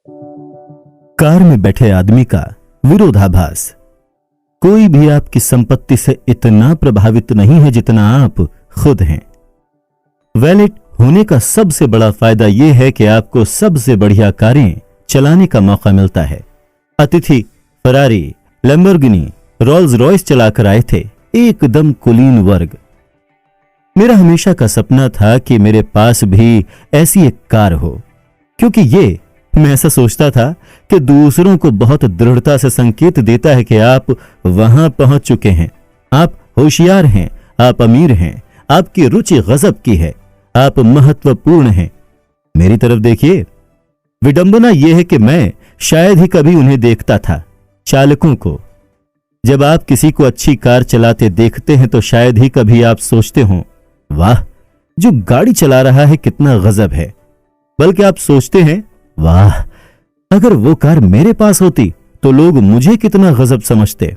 Car में बैठे आदमी का विरोधाभास। कोई भी आपकी संपत्ति से इतना प्रभावित नहीं है जितना आप खुद हैं। वैलेट होने का सबसे बड़ा फायदा यह है कि आपको सबसे बढ़िया कारें चलाने का मौका मिलता है। अतिथि फरारी, लैम्बोर्गिनी, रोल्स रॉयस चलाकर आए थे, एकदम कुलीन वर्ग। मेरा हमेशा का सपना था कि मेरे पास भी ऐसी एक कार हो, क्योंकि मैं ऐसा सोचता था कि दूसरों को बहुत दृढ़ता से संकेत देता है कि आप वहां पहुंच चुके हैं, आप होशियार हैं, आप अमीर हैं, आपकी रुचि गजब की है, आप महत्वपूर्ण हैं। मेरी तरफ देखिए। विडंबना यह है कि मैं शायद ही कभी उन्हें देखता था, चालकों को। जब आप किसी को अच्छी कार चलाते देखते हैं तो शायद ही कभी आप सोचते हो, वाह जो गाड़ी चला रहा है कितना गजब है, बल्कि आप सोचते हैं, वाह अगर वो कार मेरे पास होती तो लोग मुझे कितना गजब समझते।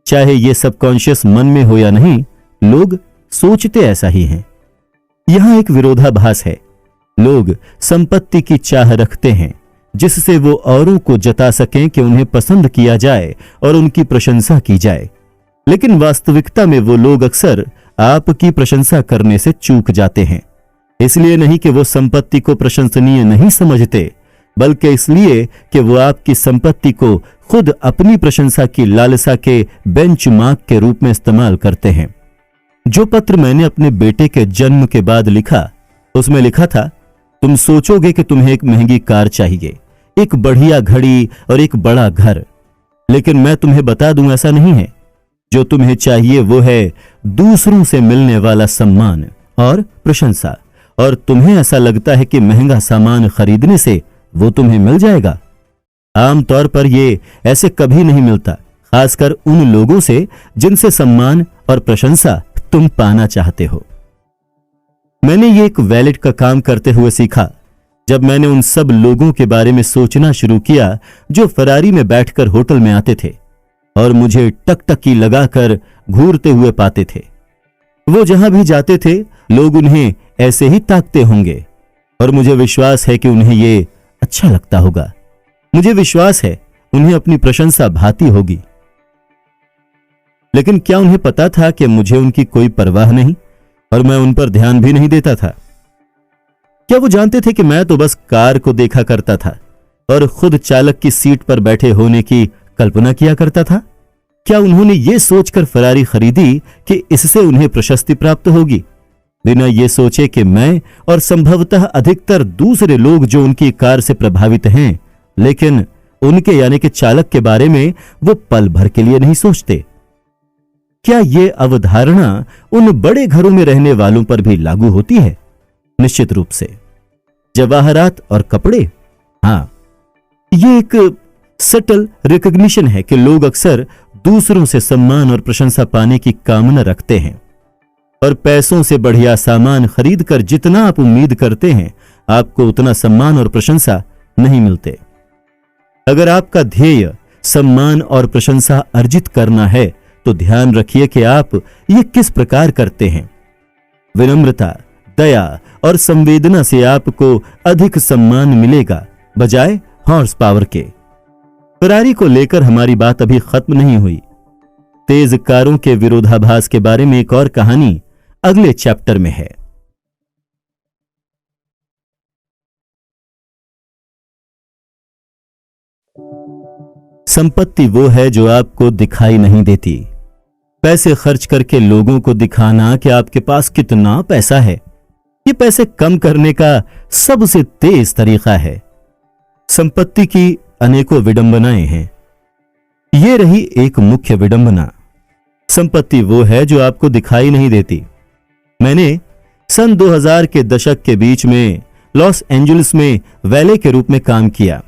चाहे ये सबकॉन्शियस मन में हो या नहीं, लोग सोचते ऐसा ही हैं। यहां एक विरोधाभास है। लोग संपत्ति की चाह रखते हैं जिससे वो औरों को जता सकें कि उन्हें पसंद किया जाए और उनकी प्रशंसा की जाए, लेकिन वास्तविकता में वो लोग अक्सर आपकी प्रशंसा करने से चूक जाते हैं। इसलिए नहीं कि वो संपत्ति को प्रशंसनीय नहीं समझते, बल्कि इसलिए कि वो आपकी संपत्ति को खुद अपनी प्रशंसा की लालसा के बेंचमार्क के रूप में इस्तेमाल करते हैं। जो पत्र मैंने अपने बेटे के जन्म के बाद लिखा, उसमें लिखा था, तुम सोचोगे कि तुम्हें एक महंगी कार चाहिए, एक बढ़िया घड़ी और एक बड़ा घर, लेकिन मैं तुम्हें बता दूं ऐसा नहीं है। जो तुम्हें चाहिए वो है दूसरों से मिलने वाला सम्मान और प्रशंसा, और तुम्हें ऐसा लगता है कि महंगा सामान खरीदने से वो तुम्हें मिल जाएगा। आमतौर पर ये ऐसे कभी नहीं मिलता, खासकर उन लोगों से जिनसे सम्मान और प्रशंसा तुम पाना चाहते हो। मैंने ये एक वैलेट का काम करते हुए सीखा जब मैंने उन सब लोगों के बारे में सोचना शुरू किया जो फरारी में बैठकर होटल में आते थे और मुझे टकटकी लगाकर घूरते हुए पाते थे। वो जहां भी जाते थे लोग उन्हें ऐसे ही ताकते होंगे और मुझे विश्वास है कि उन्हें ये अच्छा लगता होगा। मुझे विश्वास है उन्हें अपनी प्रशंसा भाती होगी। लेकिन क्या उन्हें पता था कि मुझे उनकी कोई परवाह नहीं और मैं उन पर ध्यान भी नहीं देता था? क्या वो जानते थे कि मैं तो बस कार को देखा करता था और खुद चालक की सीट पर बैठे होने की कल्पना किया करता था? क्या उन्होंने ये सोचकर फरारी खरीदी कि इससे उन्हें प्रशस्ति प्राप्त होगी, बिना ये सोचे कि मैं और संभवतः अधिकतर दूसरे लोग जो उनकी कार से प्रभावित हैं, लेकिन उनके यानी कि चालक के बारे में वो पल भर के लिए नहीं सोचते? क्या ये अवधारणा उन बड़े घरों में रहने वालों पर भी लागू होती है? निश्चित रूप से। जवाहरात और कपड़े, हां, ये एक सटल रिकॉग्निशन है कि लोग अक्सर दूसरों से सम्मान और प्रशंसा पाने की कामना रखते हैं, और पैसों से बढ़िया सामान खरीदकर जितना आप उम्मीद करते हैं आपको उतना सम्मान और प्रशंसा नहीं मिलते। अगर आपका ध्येय सम्मान और प्रशंसा अर्जित करना है तो ध्यान रखिए कि आप ये किस प्रकार करते हैं। विनम्रता, दया और संवेदना से आपको अधिक सम्मान मिलेगा बजाय हॉर्स पावर के। फरारी को लेकर हमारी बात अभी खत्म नहीं हुई। तेज कारों के विरोधाभास के बारे में एक और कहानी अगले चैप्टर में है। संपत्ति वो है जो आपको दिखाई नहीं देती। पैसे खर्च करके लोगों को दिखाना कि आपके पास कितना पैसा है, ये पैसे कम करने का सबसे तेज तरीका है। संपत्ति की अनेकों विडंबनाएं हैं। ये रही एक मुख्य विडंबना। संपत्ति वो है जो आपको दिखाई नहीं देती। मैंने सन 2000 के दशक के बीच में लॉस एंजलिस में वैले के रूप में काम किया,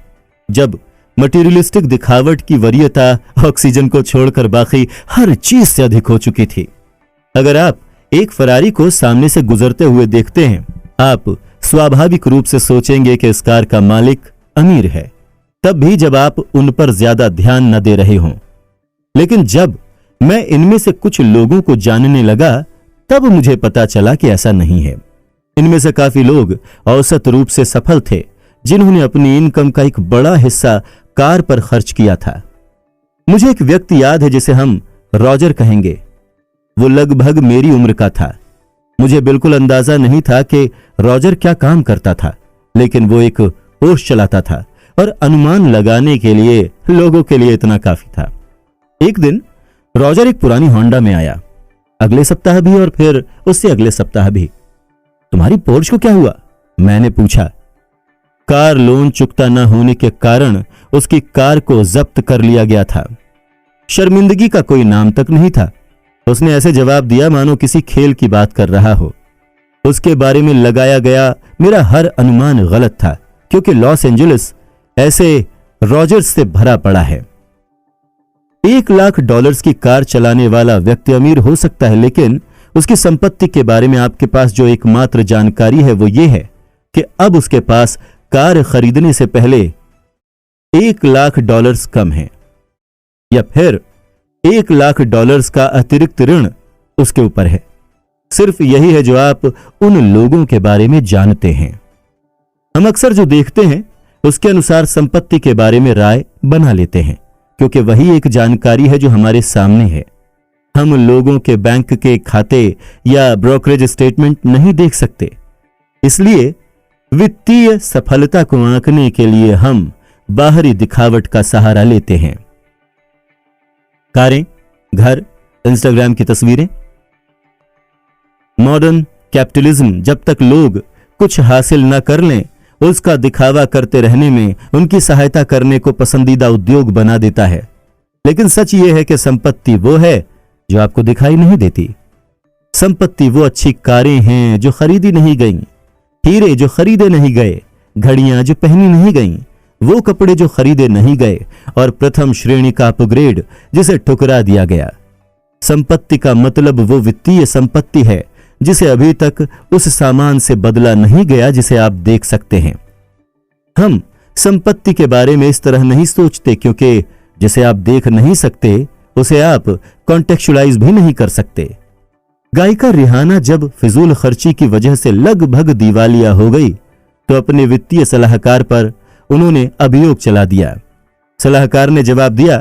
जब मटीरियलिस्टिक दिखावट की वरीयता ऑक्सीजन को छोड़कर बाकी हर चीज से अधिक हो चुकी थी। अगर आप एक फरारी को सामने से गुजरते हुए देखते हैं, आप स्वाभाविक रूप से सोचेंगे कि इस कार का मालिक अमीर है, तब भी जब आप उन पर ज्यादा ध्यान न दे रहे हों। लेकिन जब मैं इनमें से कुछ लोगों को जानने लगा तब मुझे पता चला कि ऐसा नहीं है। इनमें से काफी लोग औसत रूप से सफल थे, जिन्होंने अपनी इनकम का एक बड़ा हिस्सा कार पर खर्च किया था। मुझे एक व्यक्ति याद है जिसे हम रॉजर कहेंगे। वो लगभग मेरी उम्र का था। मुझे बिल्कुल अंदाजा नहीं था कि रॉजर क्या काम करता था, लेकिन वो एक पोस्ट चलाता था और अनुमान लगाने के लिए लोगों के लिए इतना काफी था। एक दिन रॉजर एक पुरानी होंडा में आया, अगले सप्ताह भी और फिर उससे अगले सप्ताह भी। तुम्हारी पोर्श को क्या हुआ? मैंने पूछा। कार लोन चुकता न होने के कारण उसकी कार को जब्त कर लिया गया था। शर्मिंदगी का कोई नाम तक नहीं था। उसने ऐसे जवाब दिया मानो किसी खेल की बात कर रहा हो। उसके बारे में लगाया गया मेरा हर अनुमान गलत था, क्योंकि लॉस एंजलिस ऐसे रॉजर्स से भरा पड़ा है। $1,00,000 की कार चलाने वाला व्यक्ति अमीर हो सकता है, लेकिन उसकी संपत्ति के बारे में आपके पास जो एकमात्र जानकारी है वो ये है कि अब उसके पास कार खरीदने से पहले $1,00,000 कम है, या फिर $1,00,000 का अतिरिक्त ऋण उसके ऊपर है। सिर्फ यही है जो आप उन लोगों के बारे में जानते हैं। हम अक्सर जो देखते हैं उसके अनुसार संपत्ति के बारे में राय बना लेते हैं, क्योंकि वही एक जानकारी है जो हमारे सामने है। हम लोगों के बैंक के खाते या ब्रोकरेज स्टेटमेंट नहीं देख सकते। इसलिए वित्तीय सफलता को आंकने के लिए हम बाहरी दिखावट का सहारा लेते हैं। कारें, घर, इंस्टाग्राम की तस्वीरें। मॉडर्न कैपिटलिज्म जब तक लोग कुछ हासिल न कर लें उसका दिखावा करते रहने में उनकी सहायता करने को पसंदीदा उद्योग बना देता है। लेकिन सच यह है कि संपत्ति वो है जो आपको दिखाई नहीं देती। संपत्ति वो अच्छी कारें हैं जो खरीदी नहीं गईं, हीरे जो खरीदे नहीं गए, घड़ियां जो पहनी नहीं गईं, वो कपड़े जो खरीदे नहीं गए और प्रथम श्रेणी का अपग्रेड जिसे ठुकरा दिया गया। संपत्ति का मतलब वो वित्तीय संपत्ति है जिसे अभी तक उस सामान से बदला नहीं गया जिसे आप देख सकते हैं। हम संपत्ति के बारे में इस तरह नहीं सोचते, क्योंकि जिसे आप देख नहीं सकते उसे आप कॉन्टेक्चुअलाइज भी नहीं कर सकते। गायिका रिहाना जब फिजूल खर्ची की वजह से लगभग दिवालिया हो गई तो अपने वित्तीय सलाहकार पर उन्होंने अभियोग चला दिया। सलाहकार ने जवाब दिया,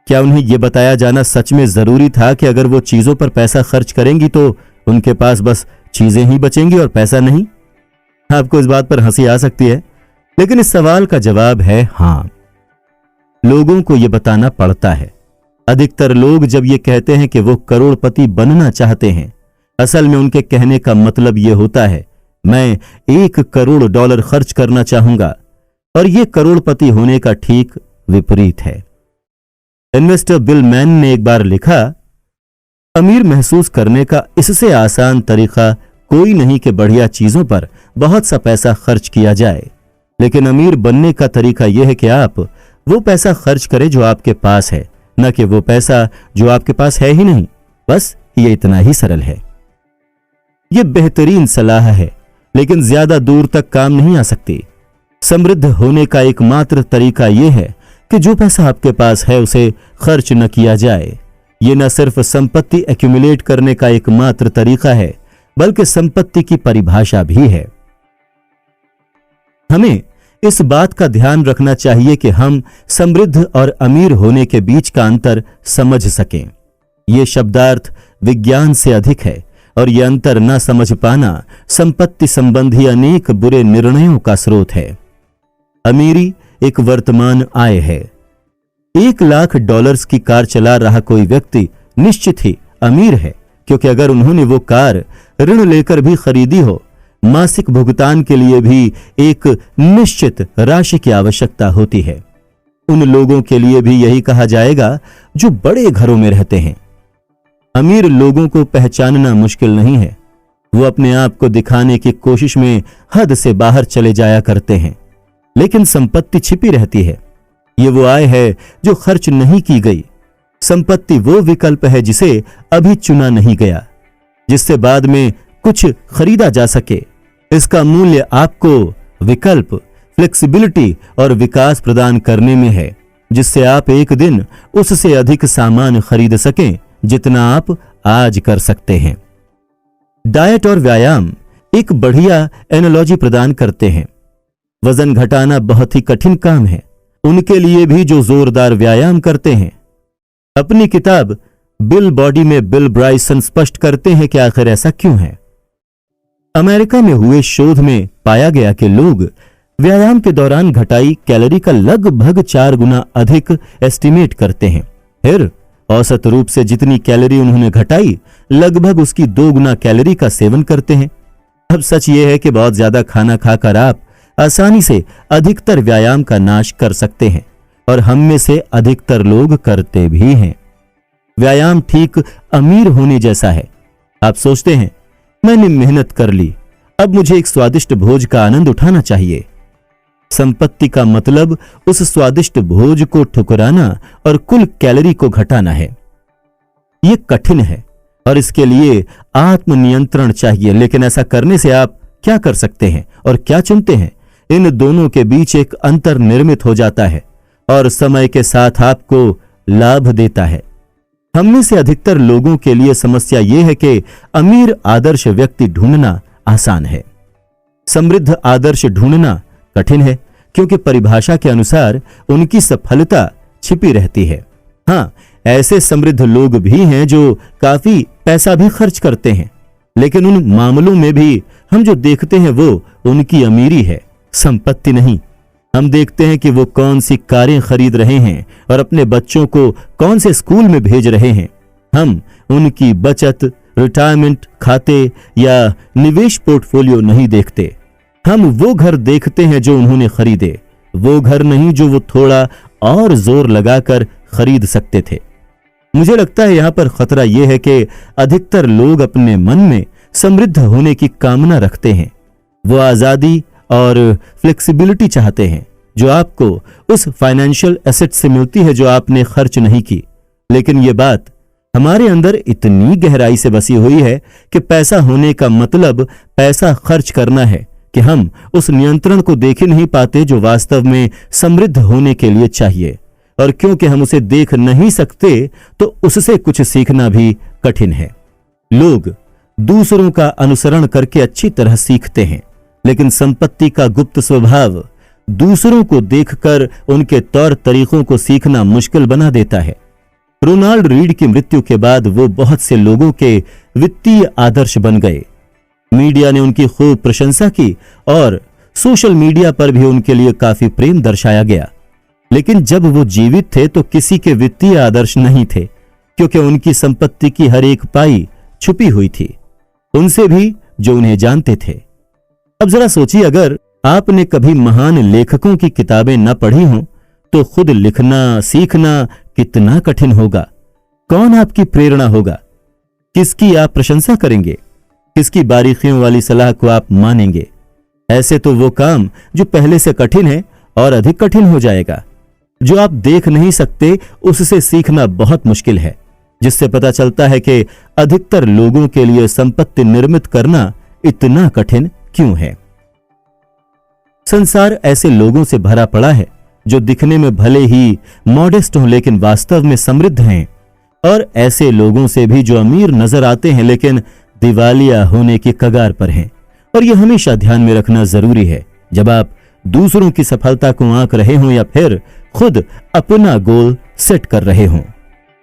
क्या उन्हें यह बताया जाना सच में जरूरी था कि अगर वो चीजों पर पैसा खर्च करेंगी तो उनके पास बस चीजें ही बचेंगी और पैसा नहीं? आपको इस बात पर हंसी आ सकती है, लेकिन इस सवाल का जवाब है हां। लोगों को यह बताना पड़ता है। अधिकतर लोग जब ये कहते हैं कि वो करोड़पति बनना चाहते हैं, असल में उनके कहने का मतलब यह होता है, मैं $1 करोड़ खर्च करना चाहूंगा, और यह करोड़पति होने का ठीक विपरीत है। इन्वेस्टर बिल मैन ने एक बार लिखा, अमीर महसूस करने का इससे आसान तरीका कोई नहीं कि बढ़िया चीजों पर बहुत सा पैसा खर्च किया जाए, लेकिन अमीर बनने का तरीका यह है कि आप वो पैसा खर्च करें जो आपके पास है, न कि वो पैसा जो आपके पास है ही नहीं। बस ये इतना ही सरल है। यह बेहतरीन सलाह है, लेकिन ज्यादा दूर तक काम नहीं आ सकती। समृद्ध होने का एकमात्र तरीका यह है कि जो पैसा आपके पास है उसे खर्च न किया जाए। यह न सिर्फ संपत्ति एक्यूमुलेट करने का एकमात्र तरीका है, बल्कि संपत्ति की परिभाषा भी है। हमें इस बात का ध्यान रखना चाहिए कि हम समृद्ध और अमीर होने के बीच का अंतर समझ सकें। यह शब्दार्थ विज्ञान से अधिक है, और यह अंतर न समझ पाना संपत्ति संबंधी अनेक बुरे निर्णयों का स्रोत है। अमीरी एक वर्तमान आय है। $1,00,000 की कार चला रहा कोई व्यक्ति निश्चित ही अमीर है, क्योंकि अगर उन्होंने वो कार ऋण लेकर भी खरीदी हो, मासिक भुगतान के लिए भी एक निश्चित राशि की आवश्यकता होती है। उन लोगों के लिए भी यही कहा जाएगा जो बड़े घरों में रहते हैं। अमीर लोगों को पहचानना मुश्किल नहीं है। वो अपने आप को दिखाने की कोशिश में हद से बाहर चले जाया करते हैं, लेकिन संपत्ति छिपी रहती है। ये वो आय है जो खर्च नहीं की गई। संपत्ति वो विकल्प है जिसे अभी चुना नहीं गया, जिससे बाद में कुछ खरीदा जा सके। इसका मूल्य आपको विकल्प, फ्लेक्सिबिलिटी और विकास प्रदान करने में है, जिससे आप एक दिन उससे अधिक सामान खरीद सकें जितना आप आज कर सकते हैं। डाइट और व्यायाम एक बढ़िया एनालॉजी प्रदान करते हैं। वजन घटाना बहुत ही कठिन काम है उनके लिए भी जो जोरदार व्यायाम करते हैं। अपनी किताब बिल बॉडी में बिल ब्राइसन स्पष्ट करते हैं कि आखिर ऐसा क्यों है। अमेरिका में हुए शोध में पाया गया कि लोग व्यायाम के दौरान घटाई कैलोरी का लगभग 4 गुना अधिक एस्टिमेट करते हैं। फिर औसत रूप से जितनी कैलोरी उन्होंने घटाई लगभग उसकी 2 गुना कैलोरी का सेवन करते हैं। अब सच यह है कि बहुत ज्यादा खाना खाकर आप आसानी से अधिकतर व्यायाम का नाश कर सकते हैं और हम में से अधिकतर लोग करते भी हैं। व्यायाम ठीक अमीर होने जैसा है। आप सोचते हैं मैंने मेहनत कर ली, अब मुझे एक स्वादिष्ट भोज का आनंद उठाना चाहिए। संपत्ति का मतलब उस स्वादिष्ट भोज को ठुकराना और कुल कैलोरी को घटाना है। यह कठिन है और इसके लिए आत्मनियंत्रण चाहिए, लेकिन ऐसा करने से आप क्या कर सकते हैं और क्या चुनते हैं, इन दोनों के बीच एक अंतर निर्मित हो जाता है और समय के साथ आपको लाभ देता है। हममें से अधिकतर लोगों के लिए समस्या यह है कि अमीर आदर्श व्यक्ति ढूंढना आसान है, समृद्ध आदर्श ढूंढना कठिन है, क्योंकि परिभाषा के अनुसार उनकी सफलता छिपी रहती है। हां, ऐसे समृद्ध लोग भी हैं जो काफी पैसा भी खर्च करते हैं, लेकिन उन मामलों में भी हम जो देखते हैं वो उनकी अमीरी है, संपत्ति नहीं। हम देखते हैं कि वो कौन सी कारें खरीद रहे हैं और अपने बच्चों को कौन से स्कूल में भेज रहे हैं। हम उनकी बचत, रिटायरमेंट खाते या निवेश पोर्टफोलियो नहीं देखते। हम वो घर देखते हैं जो उन्होंने खरीदे, वो घर नहीं जो वो थोड़ा और जोर लगाकर खरीद सकते थे। मुझे लगता है यहां पर खतरा यह है कि अधिकतर लोग अपने मन में समृद्ध होने की कामना रखते हैं। वो आजादी और फ्लेक्सिबिलिटी चाहते हैं जो आपको उस फाइनेंशियल एसेट से मिलती है जो आपने खर्च नहीं की। लेकिन यह बात हमारे अंदर इतनी गहराई से बसी हुई है कि पैसा होने का मतलब पैसा खर्च करना है कि हम उस नियंत्रण को देख ही नहीं पाते जो वास्तव में समृद्ध होने के लिए चाहिए। और क्योंकि हम उसे देख नहीं सकते तो उससे कुछ सीखना भी कठिन है। लोग दूसरों का अनुसरण करके अच्छी तरह सीखते हैं, लेकिन संपत्ति का गुप्त स्वभाव दूसरों को देखकर उनके तौर तरीकों को सीखना मुश्किल बना देता है। रोनाल्ड रीड की मृत्यु के बाद वो बहुत से लोगों के वित्तीय आदर्श बन गए। मीडिया ने उनकी खूब प्रशंसा की और सोशल मीडिया पर भी उनके लिए काफी प्रेम दर्शाया गया। लेकिन जब वो जीवित थे तो किसी के वित्तीय आदर्श नहीं थे, क्योंकि उनकी संपत्ति की हर एक पाई छुपी हुई थी, उनसे भी जो उन्हें जानते थे। अब जरा सोचिए, अगर आपने कभी महान लेखकों की किताबें न पढ़ी हों तो खुद लिखना सीखना कितना कठिन होगा। कौन आपकी प्रेरणा होगा, किसकी आप प्रशंसा करेंगे, किसकी बारीकियों वाली सलाह को आप मानेंगे। ऐसे तो वो काम जो पहले से कठिन है और अधिक कठिन हो जाएगा। जो आप देख नहीं सकते उससे सीखना बहुत मुश्किल है, जिससे पता चलता है कि अधिकतर लोगों के लिए संपत्ति निर्मित करना इतना कठिन क्यों है। संसार ऐसे लोगों से भरा पड़ा है जो दिखने में भले ही मॉडेस्ट हों लेकिन वास्तव में समृद्ध हैं, और ऐसे लोगों से भी जो अमीर नजर आते हैं लेकिन दिवालिया होने की कगार पर हैं। और यह हमेशा ध्यान में रखना जरूरी है जब आप दूसरों की सफलता को आंक रहे हों या फिर खुद अपना गोल सेट कर रहे हों।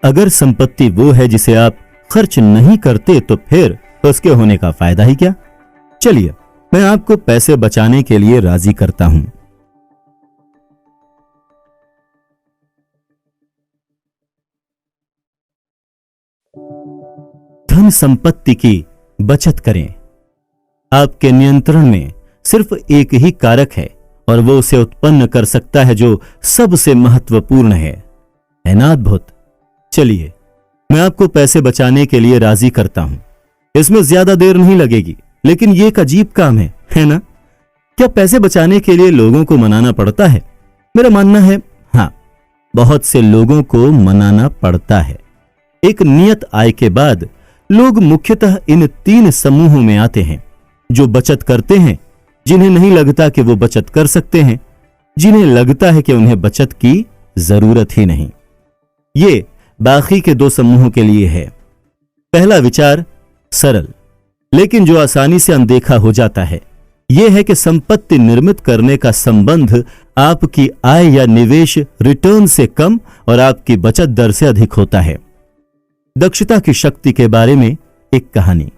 अगर संपत्ति वो है जिसे आप खर्च नहीं करते तो फिर उसके होने का फायदा ही क्या। चलिए, मैं आपको पैसे बचाने के लिए राजी करता हूं। धन संपत्ति की बचत करें। आपके नियंत्रण में सिर्फ एक ही कारक है और वो उसे उत्पन्न कर सकता है जो सबसे महत्वपूर्ण है ना अद्भुत। चलिए, मैं आपको पैसे बचाने के लिए राजी करता हूं। इसमें ज्यादा देर नहीं लगेगी, लेकिन ये एक अजीब काम है ना। क्या पैसे बचाने के लिए लोगों को मनाना पड़ता है? मेरा मानना है हां, बहुत से लोगों को मनाना पड़ता है। एक नियत आय के बाद लोग मुख्यतः इन 3 समूहों में आते हैं। जो बचत करते हैं, जिन्हें नहीं लगता कि वो बचत कर सकते हैं, जिन्हें लगता है कि उन्हें बचत की जरूरत ही नहीं। ये बाकी के 2 समूहों के लिए है। पहला विचार सरल लेकिन जो आसानी से अनदेखा हो जाता है, यह है कि संपत्ति निर्मित करने का संबंध आपकी आय या निवेश रिटर्न से कम और आपकी बचत दर से अधिक होता है। दक्षता की शक्ति के बारे में एक कहानी।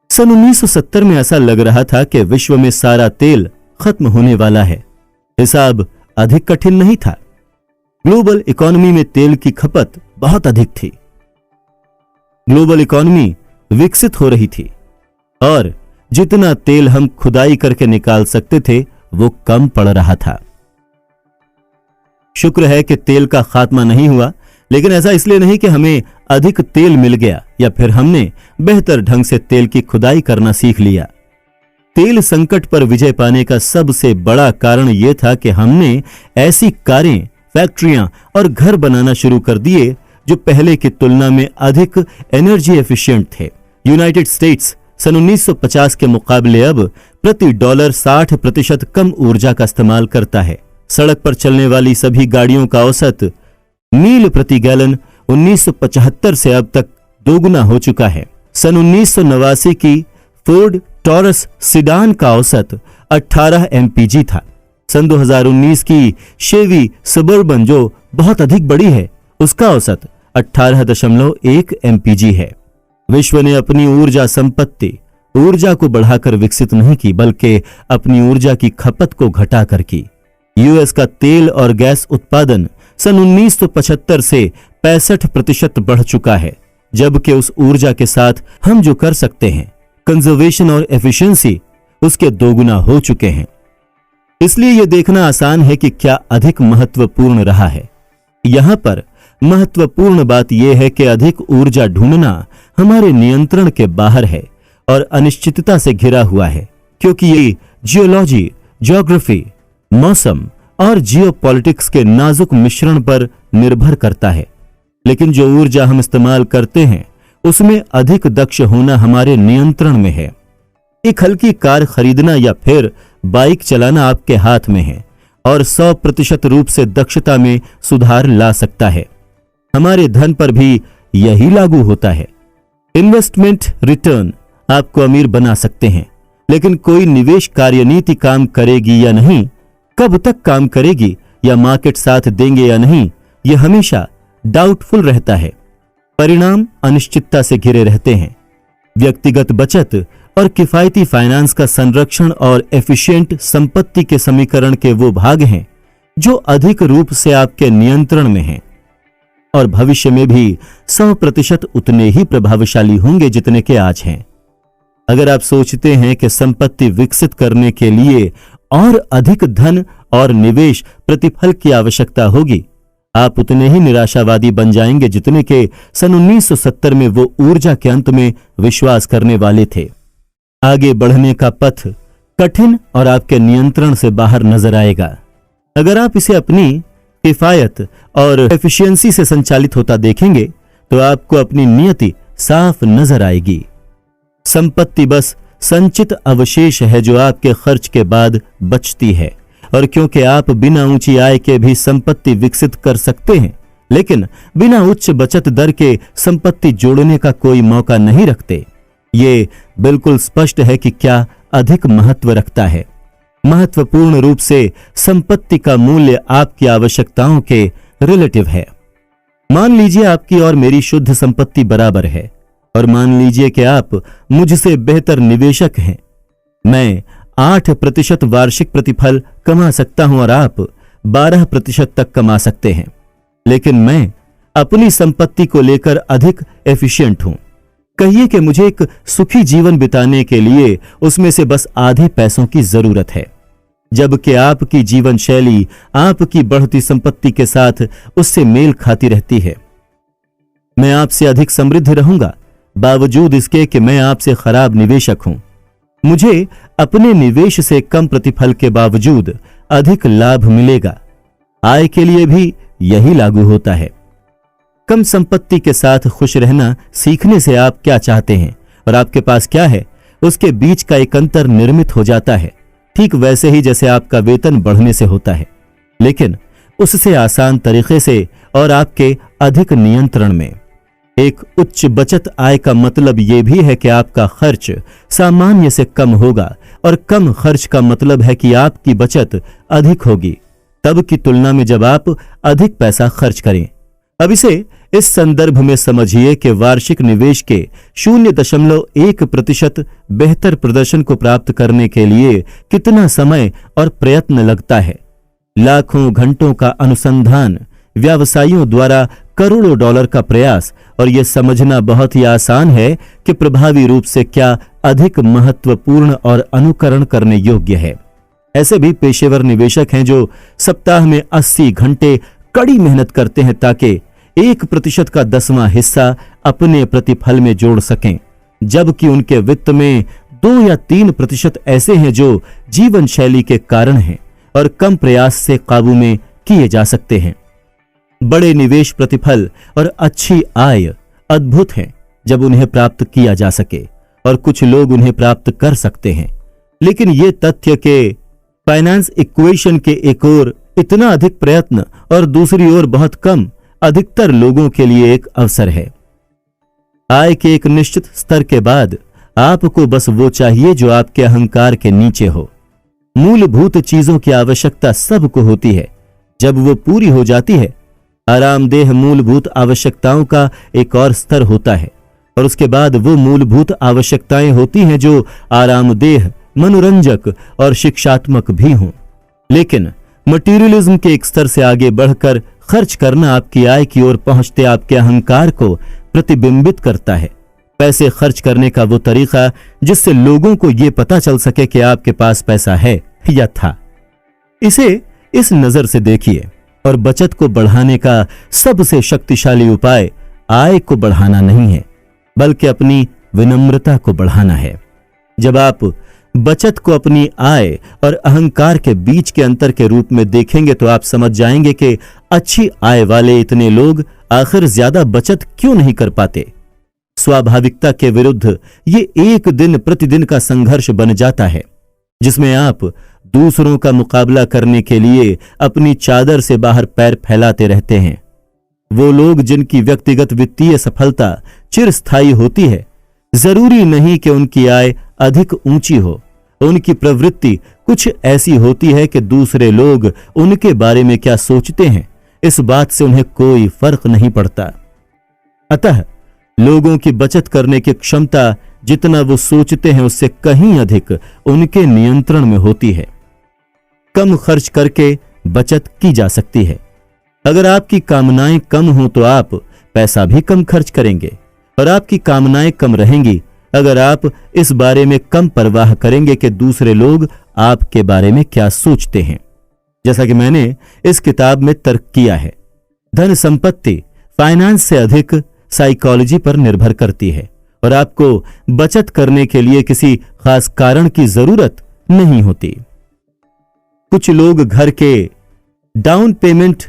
सन 1970 में ऐसा लग रहा था कि विश्व में सारा तेल खत्म होने वाला है। हिसाब अधिक कठिन नहीं था। ग्लोबल इकोनॉमी में तेल की खपत बहुत अधिक थी। ग्लोबल इकोनॉमी विकसित हो रही थी और जितना तेल हम खुदाई करके निकाल सकते थे वो कम पड़ रहा था। शुक्र है कि तेल का खात्मा नहीं हुआ, लेकिन ऐसा इसलिए नहीं कि हमें अधिक तेल मिल गया या फिर हमने बेहतर ढंग से तेल की खुदाई करना सीख लिया। तेल संकट पर विजय पाने का सबसे बड़ा कारण यह था कि हमने ऐसी कारें, फैक्ट्रियां और घर बनाना शुरू कर दिए जो पहले की तुलना में अधिक एनर्जी एफिशिएंट थे। यूनाइटेड स्टेट्स सन 1950 के मुकाबले अब प्रति डॉलर 60% कम ऊर्जा का इस्तेमाल करता है। सड़क पर चलने वाली सभी गाड़ियों का औसत मील प्रति गैलन 1975 से अब तक दोगुना हो चुका है। सन 1989 की फोर्ड टॉरस सिडान का औसत 18 एमपीजी था। सन 2019 की शेवी सबर्बन, जो बहुत अधिक बड़ी है, उसका औसत 18.1 एमपीजी है। विश्व ने अपनी ऊर्जा संपत्ति, ऊर्जा को बढ़ाकर विकसित नहीं की, बल्कि अपनी ऊर्जा की खपत को घटाकर की। यूएस का तेल और गैस उत्पादन सन 1975 से 65% बढ़ चुका है, जबकि उस ऊर्जा के साथ हम जो कर सकते हैं, कंजर्वेशन और एफिशिएंसी, उसके दोगुना हो चुके हैं। इसलिए यह देखना आसान है कि क्या अधिक महत्वपूर्ण रहा है। यहां पर महत्वपूर्ण बात यह है कि अधिक ऊर्जा ढूंढना हमारे नियंत्रण के बाहर है और अनिश्चितता से घिरा हुआ है, क्योंकि ये जियोलॉजी, ज्योग्राफी, मौसम और जियोपॉलिटिक्स के नाजुक मिश्रण पर निर्भर करता है। लेकिन जो ऊर्जा हम इस्तेमाल करते हैं उसमें अधिक दक्ष होना हमारे नियंत्रण में है। एक हल्की कार खरीदना या फिर बाइक चलाना आपके हाथ में है और 100% रूप से दक्षता में सुधार ला सकता है। हमारे धन पर भी यही लागू होता है। इन्वेस्टमेंट रिटर्न आपको अमीर बना सकते हैं, लेकिन कोई निवेश कार्यनीति काम करेगी या नहीं, कब तक काम करेगी या मार्केट साथ देंगे या नहीं, यह हमेशा डाउटफुल रहता है। परिणाम अनिश्चितता से घिरे रहते हैं। व्यक्तिगत बचत और किफायती फाइनेंस का संरक्षण और एफिशिएंट संपत्ति के समीकरण के वो भाग हैं जो अधिक रूप से आपके नियंत्रण में हैं और भविष्य में भी 100% उतने ही प्रभावशाली होंगे जितने के आज हैं। अगर आप सोचते हैं कि संपत्ति विकसित करने के लिए और अधिक धन और निवेश प्रतिफल की आवश्यकता होगी, आप उतने ही निराशावादी बन जाएंगे जितने के सन 1970 में वो ऊर्जा के अंत में विश्वास करने वाले थे। आगे बढ़ने का पथ कठिन और आपके नियंत्रण से बाहर नजर आएगा। अगर आप इसे अपनी किफायत और एफिशिएंसी से संचालित होता देखेंगे तो आपको अपनी नियति साफ नजर आएगी। संपत्ति बस संचित अवशेष है जो आपके खर्च के बाद बचती है, और क्योंकि आप बिना ऊंची आय के भी संपत्ति विकसित कर सकते हैं, लेकिन बिना उच्च बचत दर के संपत्ति जोड़ने का कोई मौका नहीं रखते, ये बिल्कुल स्पष्ट है कि क्या अधिक महत्व रखता है। महत्वपूर्ण रूप से संपत्ति का मूल्य आपकी आवश्यकताओं के रिलेटिव है। मान लीजिए आपकी और मेरी शुद्ध संपत्ति बराबर है, और मान लीजिए कि आप मुझसे बेहतर निवेशक हैं। मैं 8% वार्षिक प्रतिफल कमा सकता हूं और आप 12% तक कमा सकते हैं, लेकिन मैं अपनी संपत्ति को लेकर अधिक एफिशिएंट हूं। कहिए कि मुझे एक सुखी जीवन बिताने के लिए उसमें से बस आधे पैसों की जरूरत है, जबकि आपकी जीवन शैली आपकी बढ़ती संपत्ति के साथ उससे मेल खाती रहती है। मैं आपसे अधिक समृद्ध रहूंगा, बावजूद इसके कि मैं आपसे खराब निवेशक हूं। मुझे अपने निवेश से कम प्रतिफल के बावजूद अधिक लाभ मिलेगा। आय के लिए भी यही लागू होता है। कम संपत्ति के साथ खुश रहना सीखने से आप क्या चाहते हैं और आपके पास क्या है, उसके बीच का एक अंतर निर्मित हो जाता है, ठीक वैसे ही जैसे आपका वेतन बढ़ने से होता है, लेकिन उससे आसान तरीके से और आपके अधिक नियंत्रण में। एक उच्च बचत आय का मतलब यह भी है कि आपका खर्च सामान्य से कम होगा, और कम खर्च का मतलब है कि आपकी बचत अधिक होगी तब की तुलना में जब आप अधिक पैसा खर्च करें। अब इसे इस संदर्भ में समझिए कि वार्षिक निवेश के 0.1% बेहतर प्रदर्शन को प्राप्त करने के लिए कितना समय और प्रयत्न लगता है। लाखों घंटों का अनुसंधान, व्यवसायियों द्वारा करोड़ों डॉलर का प्रयास, और यह समझना बहुत ही आसान है कि प्रभावी रूप से क्या अधिक महत्वपूर्ण और अनुकरण करने योग्य है। ऐसे भी पेशेवर निवेशक हैं जो सप्ताह में 80 घंटे कड़ी मेहनत करते हैं ताकि 1% का 10वां हिस्सा अपने प्रतिफल में जोड़ सकें, जबकि उनके वित्त में 2 या 3% ऐसे हैं जो जीवन शैली के कारण हैं और कम प्रयास से काबू में किए जा सकते हैं। बड़े निवेश प्रतिफल और अच्छी आय अद्भुत हैं जब उन्हें प्राप्त किया जा सके, और कुछ लोग उन्हें प्राप्त कर सकते हैं। लेकिन यह तथ्य के फाइनेंस इक्वेशन के एक ओर इतना अधिक प्रयत्न और दूसरी ओर बहुत कम अधिकतर लोगों के लिए एक अवसर है। आय के एक निश्चित स्तर के बाद आपको बस वो चाहिए जो आपके अहंकार के नीचे हो। मूलभूत चीजों की आवश्यकता सबको होती है। जब वो पूरी हो जाती है, आरामदेह मूलभूत आवश्यकताओं का एक और स्तर होता है, और उसके बाद वो मूलभूत आवश्यकताएं होती हैं जो आरामदेह, मनोरंजक और शिक्षात्मक भी हों। लेकिन मटीरियलिज्म के एक स्तर से आगे बढ़कर खर्च करना आपकी आय की ओर पहुंचते आपके अहंकार को प्रतिबिंबित करता है। पैसे खर्च करने का वो तरीका जिससे लोगों को यह पता चल सके कि आपके पास पैसा है या था। इसे इस नजर से देखिए, और बचत को बढ़ाने का सबसे शक्तिशाली उपाय आय को बढ़ाना नहीं है, बल्कि अपनी विनम्रता को बढ़ाना है। जब आप बचत को अपनी आय और अहंकार के बीच के अंतर के रूप में देखेंगे तो आप समझ जाएंगे कि अच्छी आय वाले इतने लोग आखिर ज्यादा बचत क्यों नहीं कर पाते। स्वाभाविकता के विरुद्ध ये एक दिन प्रतिदिन का संघर्ष बन जाता है, जिसमें आप दूसरों का मुकाबला करने के लिए अपनी चादर से बाहर पैर फैलाते रहते हैं। वो लोग जिनकी व्यक्तिगत वित्तीय सफलता चिरस्थायी होती है, जरूरी नहीं कि उनकी आय अधिक ऊंची हो। उनकी प्रवृत्ति कुछ ऐसी होती है कि दूसरे लोग उनके बारे में क्या सोचते हैं, इस बात से उन्हें कोई फर्क नहीं पड़ता। अतः लोगों की बचत करने की क्षमता जितना वो सोचते हैं उससे कहीं अधिक उनके नियंत्रण में होती है। कम खर्च करके बचत की जा सकती है। अगर आपकी कामनाएं कम हो तो आप पैसा भी कम खर्च करेंगे, और आपकी कामनाएं कम रहेंगी अगर आप इस बारे में कम परवाह करेंगे कि दूसरे लोग आपके बारे में क्या सोचते हैं। जैसा कि मैंने इस किताब में तर्क किया है, धन संपत्ति फाइनेंस से अधिक साइकोलॉजी पर निर्भर करती है, और आपको बचत करने के लिए किसी खास कारण की जरूरत नहीं होती। कुछ लोग घर के डाउन पेमेंट,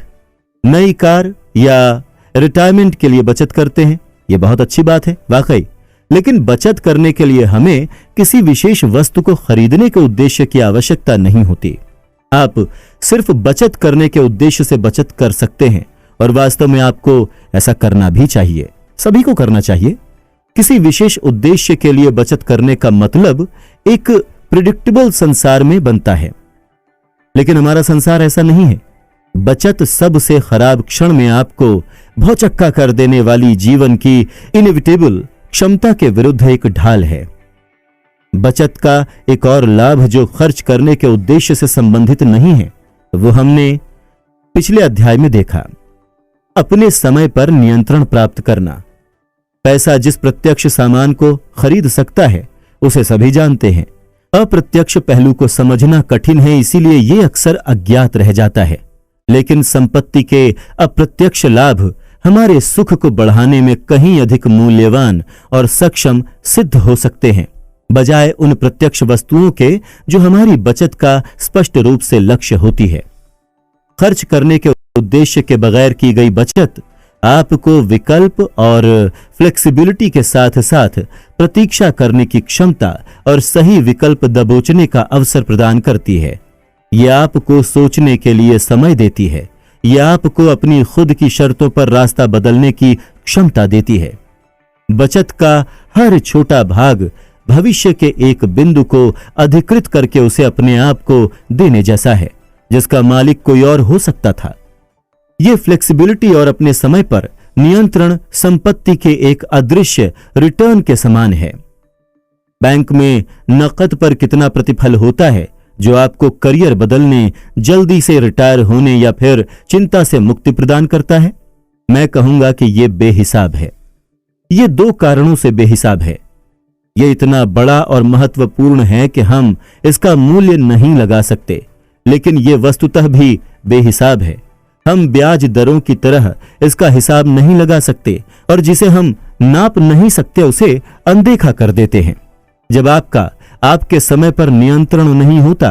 नई कार या रिटायरमेंट के लिए बचत करते हैं। यह बहुत अच्छी बात है वाकई, लेकिन बचत करने के लिए हमें किसी विशेष वस्तु को खरीदने के उद्देश्य की आवश्यकता नहीं होती। आप सिर्फ बचत करने के उद्देश्य से बचत कर सकते हैं, और वास्तव में आपको ऐसा करना भी चाहिए, सभी को करना चाहिए। किसी विशेष उद्देश्य के लिए बचत करने का मतलब एक प्रिडिक्टेबल संसार में बनता है, लेकिन हमारा संसार ऐसा नहीं है। बचत सबसे खराब क्षण में आपको भौचक्का कर देने वाली जीवन की इनएविटेबल क्षमता के विरुद्ध एक ढाल है। बचत का एक और लाभ जो खर्च करने के उद्देश्य से संबंधित नहीं है, वो हमने पिछले अध्याय में देखा। अपने समय पर नियंत्रण प्राप्त करना। पैसा जिस प्रत्यक्ष सामान को खरीद सकता है उसे सभी जानते हैं। अप्रत्यक्ष पहलू को समझना कठिन है, इसीलिए यह अक्सर अज्ञात रह जाता है। लेकिन संपत्ति के अप्रत्यक्ष लाभ हमारे सुख को बढ़ाने में कहीं अधिक मूल्यवान और सक्षम सिद्ध हो सकते हैं, बजाय उन प्रत्यक्ष वस्तुओं के जो हमारी बचत का स्पष्ट रूप से लक्ष्य होती है। खर्च करने के उद्देश्य के बगैर की गई बचत आपको विकल्प और फ्लेक्सिबिलिटी के साथ साथ प्रतीक्षा करने की क्षमता और सही विकल्प दबोचने का अवसर प्रदान करती है। यह आपको सोचने के लिए समय देती है। यह आपको अपनी खुद की शर्तों पर रास्ता बदलने की क्षमता देती है। बचत का हर छोटा भाग भविष्य के एक बिंदु को अधिकृत करके उसे अपने आप को देने जैसा है, जिसका मालिक कोई और हो सकता था। यह फ्लेक्सिबिलिटी और अपने समय पर नियंत्रण संपत्ति के एक अदृश्य रिटर्न के समान है। बैंक में नकद पर कितना प्रतिफल होता है जो आपको करियर बदलने, जल्दी से रिटायर होने या फिर चिंता से मुक्ति प्रदान करता है? मैं कहूंगा कि यह बेहिसाब है। यह दो कारणों से बेहिसाब है। यह इतना बड़ा और महत्वपूर्ण है कि हम इसका मूल्य नहीं लगा सकते, लेकिन यह वस्तुतः भी बेहिसाब है। हम ब्याज दरों की तरह इसका हिसाब नहीं लगा सकते और जिसे हम नाप नहीं सकते उसे अनदेखा कर देते हैं। जब आपके समय पर नियंत्रण नहीं होता,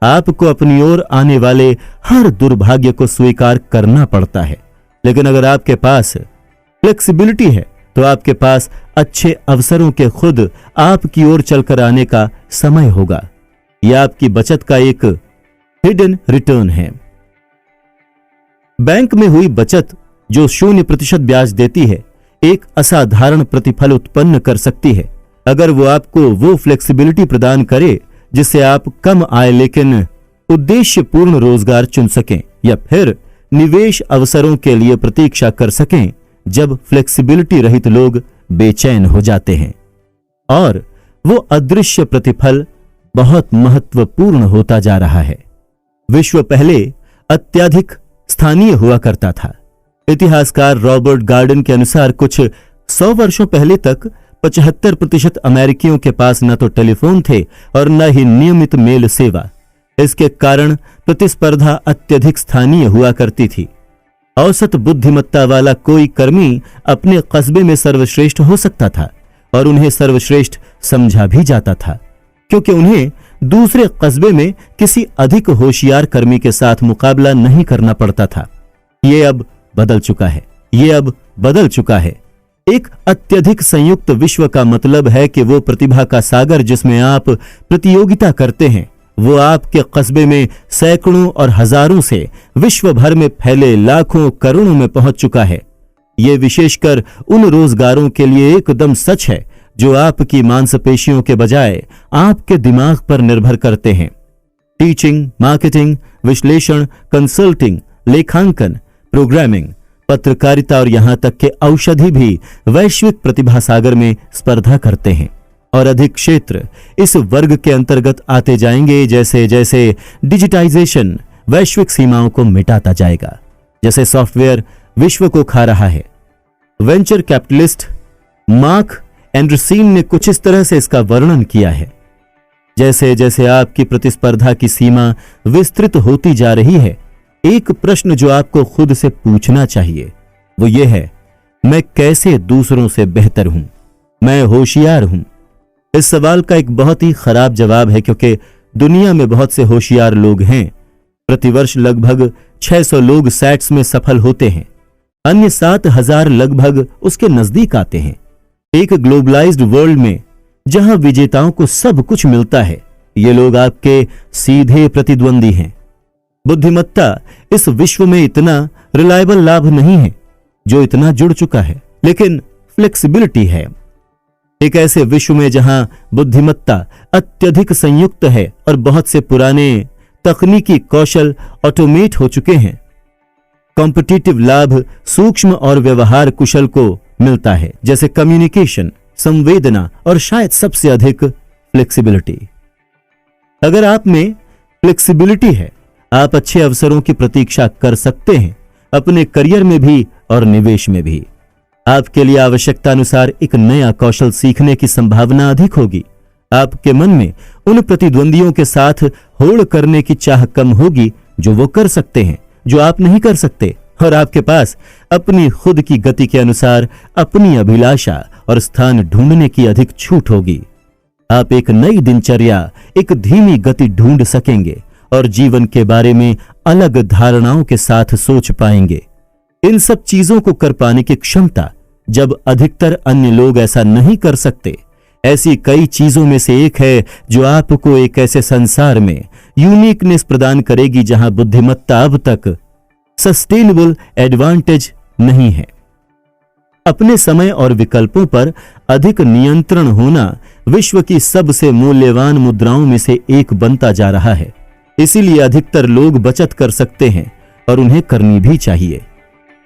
आपको अपनी ओर आने वाले हर दुर्भाग्य को स्वीकार करना पड़ता है। लेकिन अगर आपके पास फ्लेक्सिबिलिटी है तो आपके पास अच्छे अवसरों के खुद आपकी ओर चलकर आने का समय होगा। यह आपकी बचत का एक हिडन रिटर्न है। बैंक में हुई बचत जो 0% ब्याज देती है, एक असाधारण प्रतिफल उत्पन्न कर सकती है अगर वो आपको वो फ्लेक्सिबिलिटी प्रदान करे जिससे आप कम आय लेकिन उद्देश्यपूर्ण रोजगार चुन सकें या फिर निवेश अवसरों के लिए प्रतीक्षा कर सकें जब फ्लेक्सिबिलिटी रहित लोग बेचैन हो जाते हैं। और वो अदृश्य प्रतिफल बहुत महत्वपूर्ण होता जा रहा है। विश्व पहले अत्यधिक स्थानीय हुआ करता था। इतिहासकार रॉबर्ट गार्डन के अनुसार कुछ 100 वर्षों पहले तक 75% अमेरिकियों के पास न तो टेलीफोन थे और न ही नियमित मेल सेवा। इसके कारण प्रतिस्पर्धा अत्यधिक स्थानीय हुआ करती थी। औसत बुद्धिमत्ता वाला कोई कर्मी अपने कस्बे में सर्वश्रेष्ठ हो सकता था और उन्हें सर्वश्रेष्ठ समझा भी जाता था, क्योंकि उन्हें दूसरे कस्बे में किसी अधिक होशियार कर्मी के साथ मुकाबला नहीं करना पड़ता था। ये अब बदल चुका है। एक अत्यधिक संयुक्त विश्व का मतलब है कि वो प्रतिभा का सागर जिसमें आप प्रतियोगिता करते हैं, वो आपके कस्बे में सैकड़ों और हजारों से विश्व भर में फैले लाखों करोड़ों में पहुंच चुका है। ये विशेषकर उन रोजगारों के लिए एकदम सच है जो आपकी मांसपेशियों के बजाय आपके दिमाग पर निर्भर करते हैं। टीचिंग, मार्केटिंग, विश्लेषण, कंसल्टिंग, लेखांकन, प्रोग्रामिंग, पत्रकारिता और यहां तक कि औषधि भी वैश्विक प्रतिभा सागर में स्पर्धा करते हैं। और अधिक क्षेत्र इस वर्ग के अंतर्गत आते जाएंगे जैसे जैसे डिजिटाइजेशन वैश्विक सीमाओं को मिटाता जाएगा, जैसे सॉफ्टवेयर विश्व को खा रहा है। वेंचर कैपिटलिस्ट मार्क एंडरसन ने कुछ इस तरह से इसका वर्णन किया है। जैसे जैसे आपकी प्रतिस्पर्धा की सीमा विस्तृत होती जा रही है, एक प्रश्न जो आपको खुद से पूछना चाहिए वो ये है, मैं कैसे दूसरों से बेहतर हूं? मैं होशियार हूं? इस सवाल का एक बहुत ही खराब जवाब है, क्योंकि दुनिया में बहुत से होशियार लोग हैं। प्रतिवर्ष लगभग 600 लोग सैट्स में सफल होते हैं, अन्य 7000 लगभग उसके नजदीक आते हैं। एक ग्लोबलाइज्ड वर्ल्ड में जहां विजेताओं को सब कुछ मिलता है, ये लोग आपके सीधे प्रतिद्वंदी हैं। बुद्धिमत्ता इस विश्व में इतना रिलायबल लाभ नहीं है जो इतना जुड़ चुका है, लेकिन फ्लेक्सिबिलिटी है। एक ऐसे विश्व में जहां बुद्धिमत्ता अत्यधिक संयुक्त है और बहुत से पुराने तकनीकी कौशल ऑटोमेट हो चुके हैं, कॉम्पिटिटिव लाभ सूक्ष्म और व्यवहार कुशल को मिलता है, जैसे कम्युनिकेशन, संवेदना और शायद सबसे अधिक फ्लेक्सिबिलिटी। अगर आप में फ्लेक्सिबिलिटी है, आप अच्छे अवसरों की प्रतीक्षा कर सकते हैं, अपने करियर में भी और निवेश में भी। आपके लिए आवश्यकता अनुसार एक नया कौशल सीखने की संभावना अधिक होगी। आपके मन में उन प्रतिद्वंदियों के साथ होड़ करने की चाह कम होगी जो वो कर सकते हैं, जो आप नहीं कर सकते, और आपके पास अपनी खुद की गति के अनुसार अपनी अभिलाषा और स्थान ढूंढने की अधिक छूट होगी। आप एक नई दिनचर्या, एक धीमी गति ढूंढ सकेंगे और जीवन के बारे में अलग धारणाओं के साथ सोच पाएंगे। इन सब चीजों को कर पाने की क्षमता, जब अधिकतर अन्य लोग ऐसा नहीं कर सकते, ऐसी कई चीजों में से एक है जो आपको एक ऐसे संसार में यूनिकनेस प्रदान करेगी जहां बुद्धिमत्ता अब तक सस्टेनेबल एडवांटेज नहीं है। अपने समय और विकल्पों पर अधिक नियंत्रण होना विश्व की सबसे मूल्यवान मुद्राओं में से एक बनता जा रहा है। इसीलिए अधिकतर लोग बचत कर सकते हैं और उन्हें करनी भी चाहिए।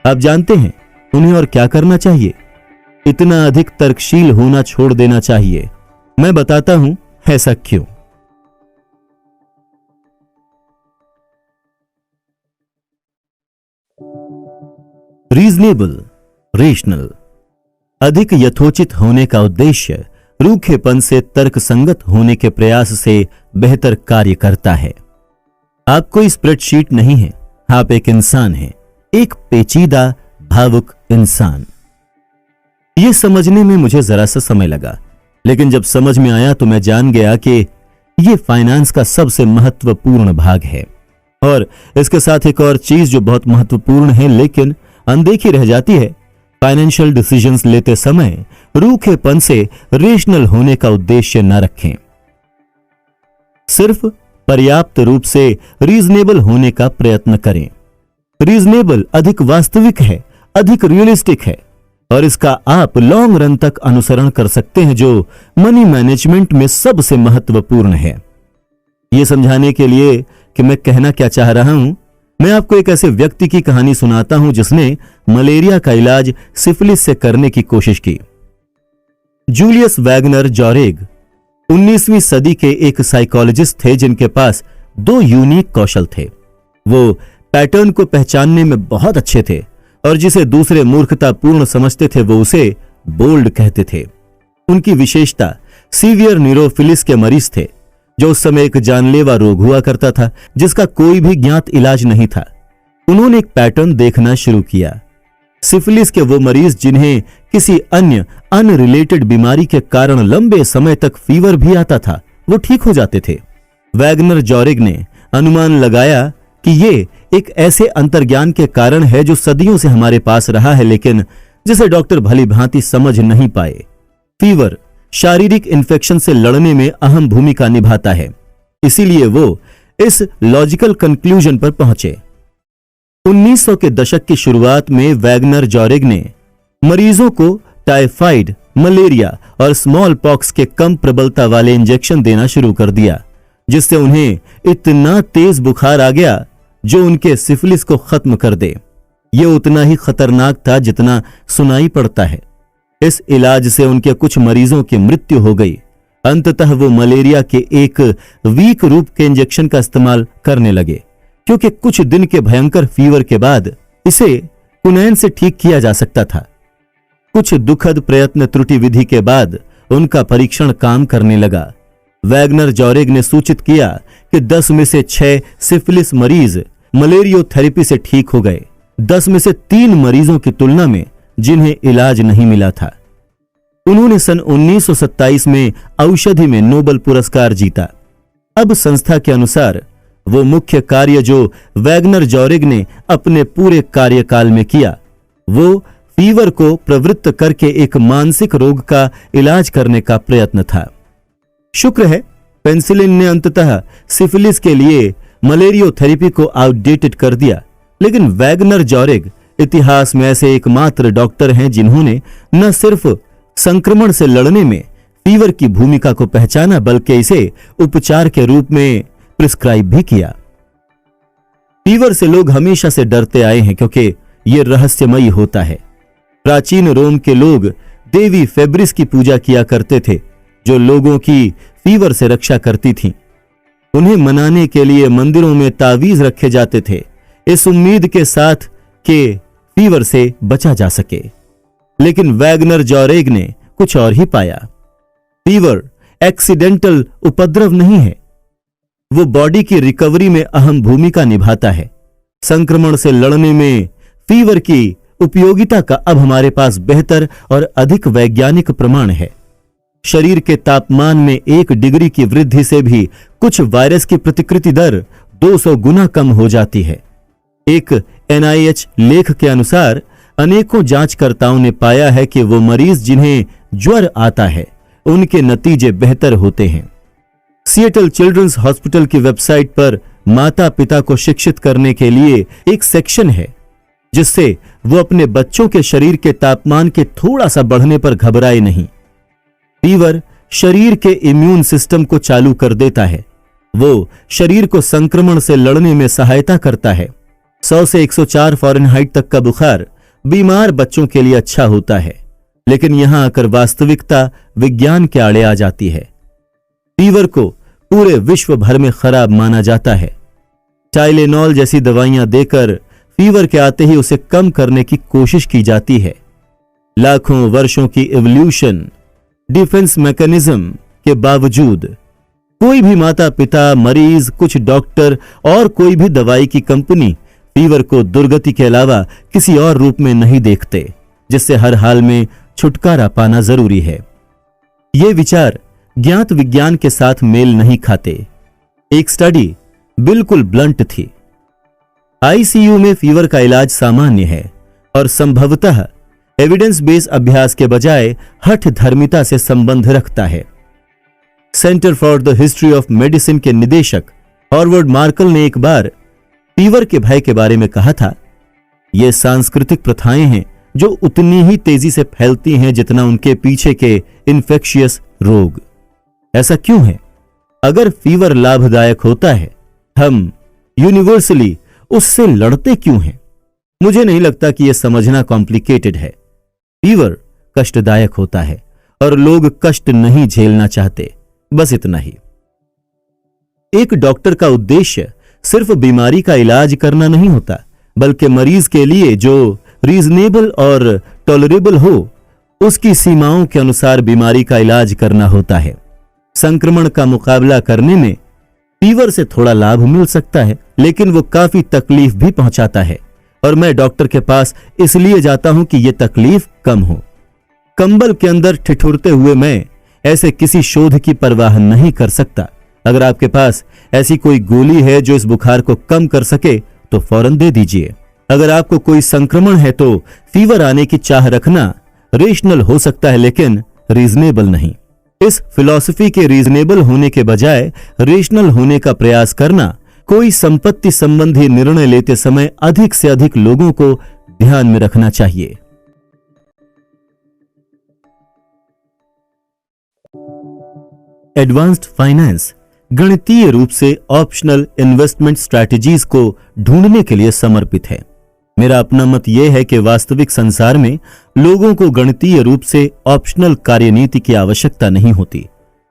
आप जानते हैं उन्हें और क्या करना चाहिए? इतना अधिक तर्कशील होना छोड़ देना चाहिए। मैं बताता हूं ऐसा क्यों। Reasonable, rational. अधिक यथोचित होने का उद्देश्य रूखेपन से तर्कसंगत होने के प्रयास से बेहतर कार्य करता है। आप कोई स्प्रेडशीट नहीं है, आप एक इंसान हैं, एक पेचीदा भावुक इंसान। यह समझने में मुझे जरा सा समय लगा, लेकिन जब समझ में आया तो मैं जान गया कि यह फाइनेंस का सबसे महत्वपूर्ण भाग है। और इसके साथ एक और चीज जो बहुत महत्वपूर्ण है लेकिन अनदेखी रह जाती है, फाइनेंशियल डिसीजंस लेते समय रूखेपन से रेशनल होने का उद्देश्य न रखें। सिर्फ पर्याप्त रूप से रीजनेबल होने का प्रयत्न करें। रीजनेबल अधिक वास्तविक है, अधिक रियलिस्टिक है और इसका आप लॉन्ग रन तक अनुसरण कर सकते हैं, जो मनी मैनेजमेंट में सबसे महत्वपूर्ण है। यह समझाने के लिए कि मैं कहना क्या चाह रहा हूं, मैं आपको एक ऐसे व्यक्ति की कहानी सुनाता हूं जिसने मलेरिया का इलाज सिफिलिस से करने की कोशिश की। जूलियस वैगनर जॉरेग 19वीं सदी के एक साइकोलॉजिस्ट थे जिनके पास दो यूनिक कौशल थे। वो पैटर्न को पहचानने में बहुत अच्छे थे और जिसे दूसरे मूर्खतापूर्ण समझते थे वो उसे बोल्ड कहते थे। उनकी विशेषता सीवियर न्यूरोफिलिस के मरीज थे, जो उस समय एक जानलेवा रोग हुआ करता था जिसका कोई भी ज्ञात इलाज नहीं था। उन्होंने एक पैटर्न देखना शुरू किया। सिफिलिस के वो मरीज जिन्हें किसी अन्य अनरिलेटेड बीमारी के कारण लंबे समय तक फीवर भी आता था, वो ठीक हो जाते थे। वैगनर जॉरेग ने अनुमान लगाया कि ये एक ऐसे अंतर्ज्ञान के कारण है जो सदियों से हमारे पास रहा है लेकिन जिसे डॉक्टर भली भांति समझ नहीं पाए। फीवर शारीरिक इन्फेक्शन से लड़ने में अहम भूमिका निभाता है। इसीलिए वो इस लॉजिकल कंक्लूजन पर पहुंचे। 1900 के दशक की शुरुआत में वैगनर जॉरेग ने मरीजों को टाइफाइड, मलेरिया और स्मॉल पॉक्स के कम प्रबलता वाले इंजेक्शन देना शुरू कर दिया, जिससे उन्हें इतना तेज बुखार आ गया जो उनके सिफिलिस को खत्म कर दे। यह उतना ही खतरनाक था जितना सुनाई पड़ता है। इस इलाज से उनके कुछ मरीजों की मृत्यु हो गई। अंततः वो मलेरिया के एक वीक रूप के इंजेक्शन का इस्तेमाल करने लगे, क्योंकि कुछ दिन के भयंकर फीवर के बाद इसे कुनैन से ठीक किया जा सकता था। कुछ दुखद प्रयत्न त्रुटि विधि के बाद उनका परीक्षण काम करने लगा। वैगनर जॉरेग ने सूचित किया कि 10 में से 6 सिफिलिस मरीज मलेरियोथेरेपी से ठीक हो गए, 10 में से 3 मरीजों की तुलना में जिन्हें इलाज नहीं मिला था। उन्होंने सन 1927 में औषधि में नोबेल पुरस्कार जीता। अब संस्था के अनुसार वो मुख्य कार्य जो वैगनर जॉरेग ने अपने पूरे कार्यकाल में किया, वो फीवर को प्रवृत्त करके एक मानसिक रोग का इलाज करने का प्रयत्न था। शुक्र है पेनिसिलिन ने अंततः सिफिलिस के लिए मलेरियोथेरेपी को आउटडेटेड कर दिया, लेकिन वैगनर जॉरेग इतिहास में ऐसे एकमात्र डॉक्टर हैं जिन्होंने न सिर्फ संक्रमण से लड़ने में फीवर की भूमिका को पहचाना बल्कि इसे उपचार के रूप में प्रिस्क्राइब भी किया। फीवर से लोग हमेशा से डरते आए हैं क्योंकि यह रहस्यमयी होता है। प्राचीन रोम के लोग देवी फेब्रिस की पूजा किया करते थे, जो लोगों की फीवर से रक्षा करती थीं। उन्हें मनाने के लिए मंदिरों में तावीज रखे जाते थे, इस उम्मीद के साथ कि फीवर से बचा जा सके। लेकिन वैगनर जॉरेग ने कुछ और ही पाया। फीवर एक्सीडेंटल उपद्रव नहीं है, वो बॉडी की रिकवरी में अहम भूमिका निभाता है। संक्रमण से लड़ने में फीवर की उपयोगिता का अब हमारे पास बेहतर और अधिक वैज्ञानिक प्रमाण है। शरीर के तापमान में 1 डिग्री की वृद्धि से भी कुछ वायरस की प्रतिकृति दर 200 गुना कम हो जाती है। एक NIH लेख के अनुसार अनेकों जांचकर्ताओं ने पाया है कि वो मरीज जिन्हें ज्वर आता है उनके नतीजे बेहतर होते हैं। सिएटल चिल्ड्रंस हॉस्पिटल की वेबसाइट पर माता पिता को शिक्षित करने के लिए एक सेक्शन है जिससे वो अपने बच्चों के शरीर के तापमान के थोड़ा सा बढ़ने पर घबराए नहीं। फीवर शरीर के इम्यून सिस्टम को चालू कर देता है। वो शरीर को संक्रमण से लड़ने में सहायता करता है। 100 से 104 फ़ारेनहाइट तक का बुखार बीमार बच्चों के लिए अच्छा होता है, लेकिन यहां आकर वास्तविकता विज्ञान के आड़े आ जाती है। फीवर को पूरे विश्व भर में खराब माना जाता है। टाइलेनॉल जैसी दवाइयां देकर फीवर के आते ही उसे कम करने की कोशिश की जाती है। लाखों वर्षों की इवोल्यूशन डिफेंस मैकेनिज्म के बावजूद कोई भी माता पिता, मरीज, कुछ डॉक्टर और कोई भी दवाई की कंपनी फीवर को दुर्गति के अलावा किसी और रूप में नहीं देखते, जिससे हर हाल में छुटकारा पाना जरूरी है। ये विचार ज्ञात विज्ञान के साथ मेल नहीं खाते। एक स्टडी बिल्कुल ब्लंट थी। आईसीयू में फीवर का इलाज सामान्य है और संभवतः एविडेंस बेस्ड अभ्यास के बजाय हठ धर्मिता से संबंध रखता है। Centre for the history of medicine के निदेशक हॉवर्ड मार्कल ने एक बार फीवर के भय के बारे में कहा था, ये सांस्कृतिक प्रथाएं हैं जो उतनी ही तेजी से फैलती हैं जितना उनके पीछे के इन्फेक्शियस रोग। ऐसा क्यों है? अगर फीवर लाभदायक होता है, हम यूनिवर्सली उससे लड़ते क्यों हैं? मुझे नहीं लगता कि यह समझना कॉम्प्लिकेटेड है। फीवर कष्टदायक होता है और लोग कष्ट नहीं झेलना चाहते, बस इतना ही। एक डॉक्टर का उद्देश्य सिर्फ बीमारी का इलाज करना नहीं होता, बल्कि मरीज के लिए जो रीजनेबल और टॉलरेबल हो, उसकी सीमाओं के अनुसार बीमारी का इलाज करना होता है। संक्रमण का मुकाबला करने में फीवर से थोड़ा लाभ मिल सकता है, लेकिन वो काफी तकलीफ भी पहुंचाता है, और मैं डॉक्टर के पास इसलिए जाता हूं कि यह तकलीफ कम हो। कंबल के अंदर ठिठुरते हुए मैं ऐसे किसी शोध की परवाह नहीं कर सकता। अगर आपके पास ऐसी कोई गोली है जो इस बुखार को कम कर सके तो फौरन दे दीजिए। अगर आपको कोई संक्रमण है तो फीवर आने की चाह रखना रेशनल हो सकता है, लेकिन रीजनेबल नहीं। इस फिलॉसफी के रीजनेबल होने के बजाय रेशनल होने का प्रयास करना कोई संपत्ति संबंधी निर्णय लेते समय अधिक से अधिक लोगों को ध्यान में रखना चाहिए। एडवांस्ड फाइनेंस गणितीय रूप से ऑप्शनल इन्वेस्टमेंट स्ट्रैटेजीज को ढूंढने के लिए समर्पित है। मेरा अपना मत यह है कि वास्तविक संसार में लोगों को गणितीय रूप से ऑप्शनल कार्यनीति की आवश्यकता नहीं होती।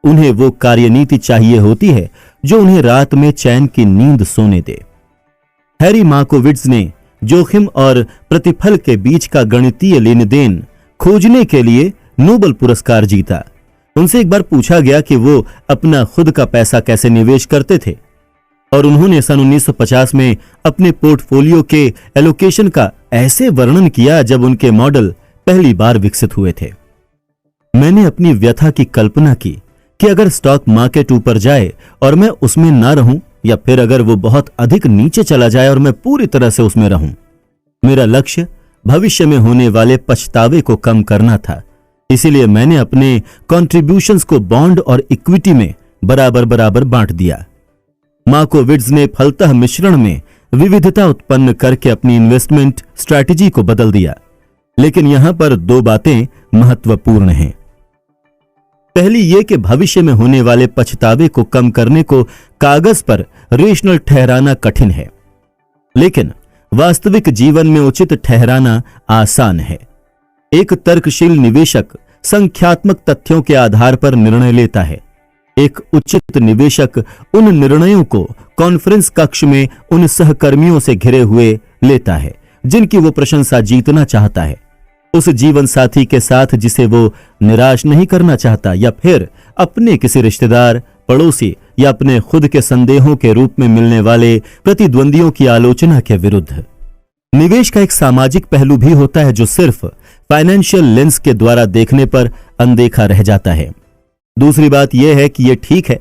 उन्हें वो कार्यनीति चाहिए होती है जो उन्हें रात में चैन की नींद सोने दे। हैरी मार्कोविट्ज ने जोखिम और प्रतिफल के बीच का गणितीय लेन देन खोजने के लिए नोबेल पुरस्कार जीता। उनसे एक बार पूछा गया कि वो अपना खुद का पैसा कैसे निवेश करते थे, और उन्होंने सन 1950 में अपने पोर्टफोलियो के एलोकेशन का ऐसे वर्णन किया जब उनके मॉडल पहली बार विकसित हुए थे। मैंने अपनी व्यथा की कल्पना की कि अगर स्टॉक मार्केट ऊपर जाए और मैं उसमें ना रहूं, या फिर अगर वो बहुत अधिक नीचे चला जाए और मैं पूरी तरह से उसमें रहूं। मेरा लक्ष्य भविष्य में होने वाले पछतावे को कम करना था, इसीलिए मैंने अपने कॉन्ट्रीब्यूशंस को बॉन्ड और इक्विटी में बराबर बराबर बांट दिया। मार्कोविट्ज ने फलतः मिश्रण में विविधता उत्पन्न करके अपनी इन्वेस्टमेंट स्ट्रैटेजी को बदल दिया। लेकिन यहां पर दो बातें महत्वपूर्ण हैं। पहली यह कि भविष्य में होने वाले पछतावे को कम करने को कागज पर रेशनल ठहराना कठिन है, लेकिन वास्तविक जीवन में उचित ठहराना आसान है। एक तर्कशील निवेशक संख्यात्मक तथ्यों के आधार पर निर्णय लेता है। एक उचित निवेशक उन निर्णयों को कॉन्फ्रेंस कक्ष में उन सहकर्मियों से घिरे हुए लेता है जिनकी वो प्रशंसा जीतना चाहता है, उस जीवन साथी के साथ जिसे वो निराश नहीं करना चाहता, या फिर अपने किसी रिश्तेदार, पड़ोसी या अपने खुद के संदेहों के रूप में मिलने वाले प्रतिद्वंदियों की आलोचना के विरुद्ध। निवेश का एक सामाजिक पहलू भी होता है जो सिर्फ फाइनेंशियल लेंस के द्वारा देखने पर अनदेखा रह जाता है। दूसरी बात यह है कि यह ठीक है,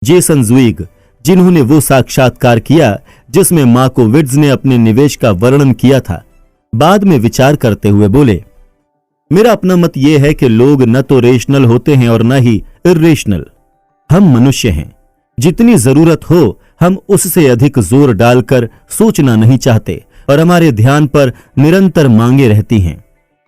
जेसन ज़ुइग, जिन्होंने वो साक्षात्कार किया जिसमें मार्कोविट्ज ने अपने निवेश का वर्णन किया था, बाद में विचार करते हुए बोले, मेरा अपना मत यह है कि लोग न तो रेशनल होते हैं और न ही इर्रेशनल। हम मनुष्य हैं, जितनी जरूरत हो हम उससे अधिक जोर डालकर सोचना नहीं चाहते, और हमारे ध्यान पर निरंतर मांगे रहती हैं।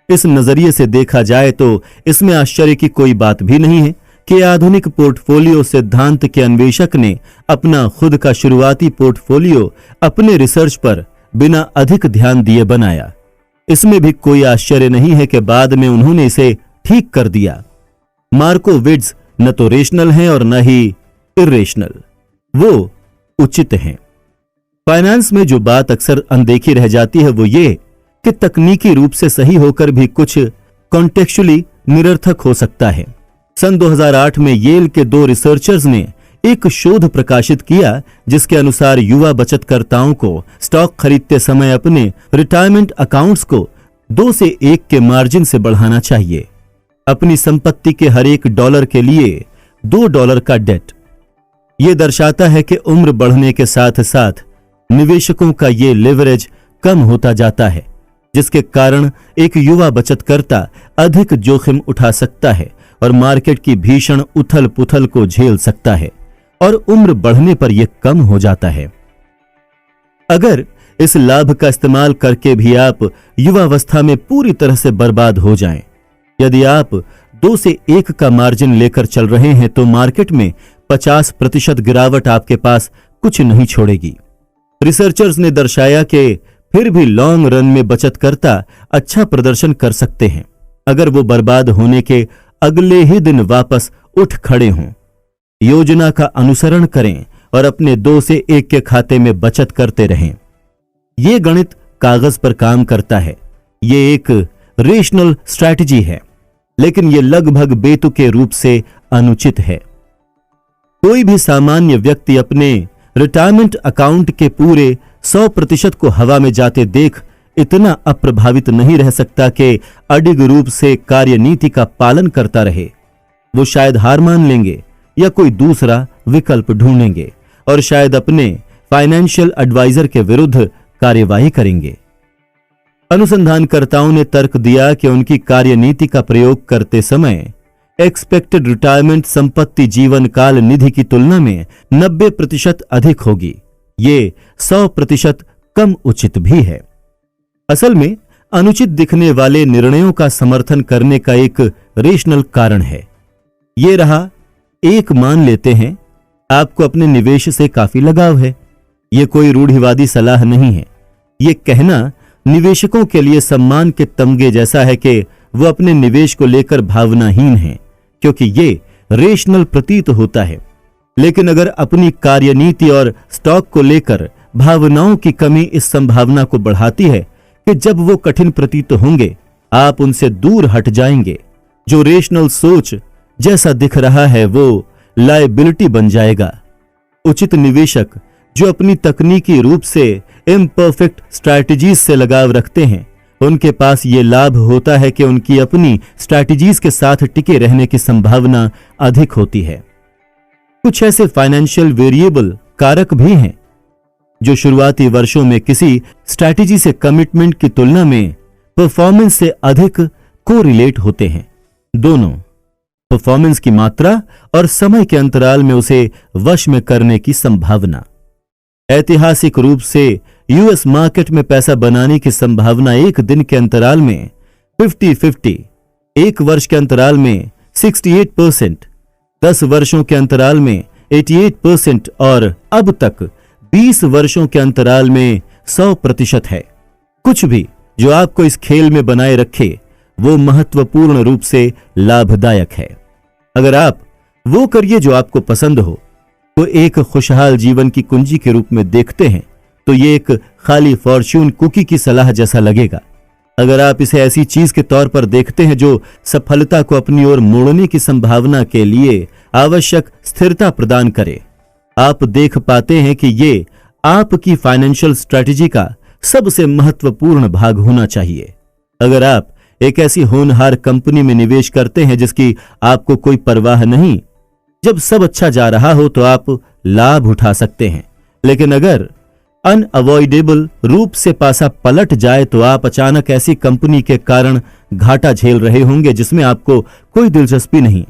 इस नजरिए से देखा जाए तो इसमें आश्चर्य की कोई बात भी नहीं है कि आधुनिक पोर्टफोलियो सिद्धांत के अन्वेषक ने अपना खुद का शुरुआती पोर्टफोलियो अपने रिसर्च पर बिना अधिक ध्यान दिए बनाया। इसमें भी कोई आश्चर्य नहीं है कि बाद में उन्होंने इसे ठीक कर दिया। मार्कोविट्ज न तो रेशनल हैं और न ही इर्रेशनल, वो उचित हैं। फाइनेंस में जो बात अक्सर अनदेखी रह जाती है वो ये कि तकनीकी रूप से सही होकर भी कुछ कॉन्टेक्चुअली निरर्थक हो सकता है। सन 2008 में येल के 2 रिसर्चर्स ने एक शोध प्रकाशित किया जिसके अनुसार युवा बचतकर्ताओं को स्टॉक खरीदते समय अपने रिटायरमेंट अकाउंट्स को 2 से 1 के मार्जिन से बढ़ाना चाहिए। अपनी संपत्ति के हर $1 के लिए $2 का डेट। यह दर्शाता है कि उम्र बढ़ने के साथ साथ निवेशकों का ये लेवरेज कम होता जाता है, जिसके कारण एक युवा बचतकर्ता अधिक जोखिम उठा सकता है और मार्केट की भीषण उथल पुथल को झेल सकता है और उम्र बढ़ने पर यह कम हो जाता है। अगर इस लाभ का इस्तेमाल करके भी आप युवावस्था में पूरी तरह से बर्बाद हो जाएं, यदि आप 2 से 1 का मार्जिन लेकर चल रहे हैं तो मार्केट में 50% गिरावट आपके पास कुछ नहीं छोड़ेगी। रिसर्चर्स ने दर्शाया कि फिर भी लॉन्ग रन में बचतकर्ता अच्छा प्रदर्शन कर सकते हैं अगर वो बर्बाद होने के अगले ही दिन वापस उठ खड़े हों। योजना का अनुसरण करें और अपने 2 से 1 के खाते में बचत करते रहें। यह गणित कागज पर काम करता है। यह एक रेशनल स्ट्रैटेजी है, लेकिन यह लगभग बेतुके रूप से अनुचित है। कोई भी सामान्य व्यक्ति अपने रिटायरमेंट अकाउंट के पूरे 100% को हवा में जाते देख इतना अप्रभावित नहीं रह सकता कि अडिग रूप से कार्यनीति का पालन करता रहे। वो शायद हार मान लेंगे या कोई दूसरा विकल्प ढूंढेंगे और शायद अपने फाइनेंशियल एडवाइजर के विरुद्ध कार्यवाही करेंगे। अनुसंधानकर्ताओं ने तर्क दिया कि उनकी कार्यनीति का प्रयोग करते समय एक्सपेक्टेड रिटायरमेंट संपत्ति जीवन काल निधि की तुलना में 90% अधिक होगी। ये 100% कम उचित भी है। असल में अनुचित दिखने वाले निर्णयों का समर्थन करने का एक रेशनल कारण है। ये रहा, एक मान लेते हैं आपको अपने निवेश से काफी लगाव है। यह कोई रूढ़िवादी सलाह नहीं है। यह कहना निवेशकों के लिए सम्मान के तमगे जैसा है कि वो अपने निवेश को लेकर भावनाहीन हैं, क्योंकि ये रेशनल प्रतीत होता है। लेकिन अगर अपनी कार्यनीति और स्टॉक को लेकर भावनाओं की कमी इस संभावना को बढ़ाती है कि जब वो कठिन प्रतीत होंगे आप उनसे दूर हट जाएंगे। जो रेशनल सोच जैसा दिख रहा है वो लायबिलिटी बन जाएगा। उचित निवेशक जो अपनी तकनीकी रूप से इम्परफेक्ट स्ट्रैटेजीज से लगाव रखते हैं, उनके पास ये लाभ होता है कि उनकी अपनी स्ट्रैटेजीज के साथ टिके रहने की संभावना अधिक होती है। कुछ ऐसे फाइनेंशियल वेरिएबल कारक भी हैं जो शुरुआती वर्षों में किसी स्ट्रैटेजी से कमिटमेंट की तुलना में परफॉर्मेंस से अधिक कोरिलेट होते हैं। दोनों परफॉर्मेंस की मात्रा और समय के अंतराल में उसे वश में करने की संभावना। ऐतिहासिक रूप से यूएस मार्केट में पैसा बनाने की संभावना एक दिन के अंतराल में 50-50, एक वर्ष के अंतराल में 68%, 10 वर्षों के अंतराल में 88% और अब तक 20 वर्षों के अंतराल में 100% है। कुछ भी जो आपको इस खेल में बनाए रखे वो महत्वपूर्ण रूप से लाभदायक है। अगर आप वो करिए जो आपको पसंद हो तो एक खुशहाल जीवन की कुंजी के रूप में देखते हैं तो ये एक खाली फॉर्च्यून कुकी की सलाह जैसा लगेगा। अगर आप इसे ऐसी चीज के तौर पर देखते हैं जो सफलता को अपनी ओर मोड़ने की संभावना के लिए आवश्यक स्थिरता प्रदान करे, आप देख पाते हैं कि ये आपकी फाइनेंशियल स्ट्रैटेजी का सबसे महत्वपूर्ण भाग होना चाहिए। अगर आप एक ऐसी होनहार कंपनी में निवेश करते हैं जिसकी आपको कोई परवाह नहीं, जब सब अच्छा जा रहा हो तो आप लाभ उठा सकते हैं, लेकिन अगर अनअवॉइडेबल रूप से पासा पलट जाए तो आप अचानक ऐसी कंपनी के कारण घाटा झेल रहे होंगे जिसमें आपको कोई दिलचस्पी नहीं।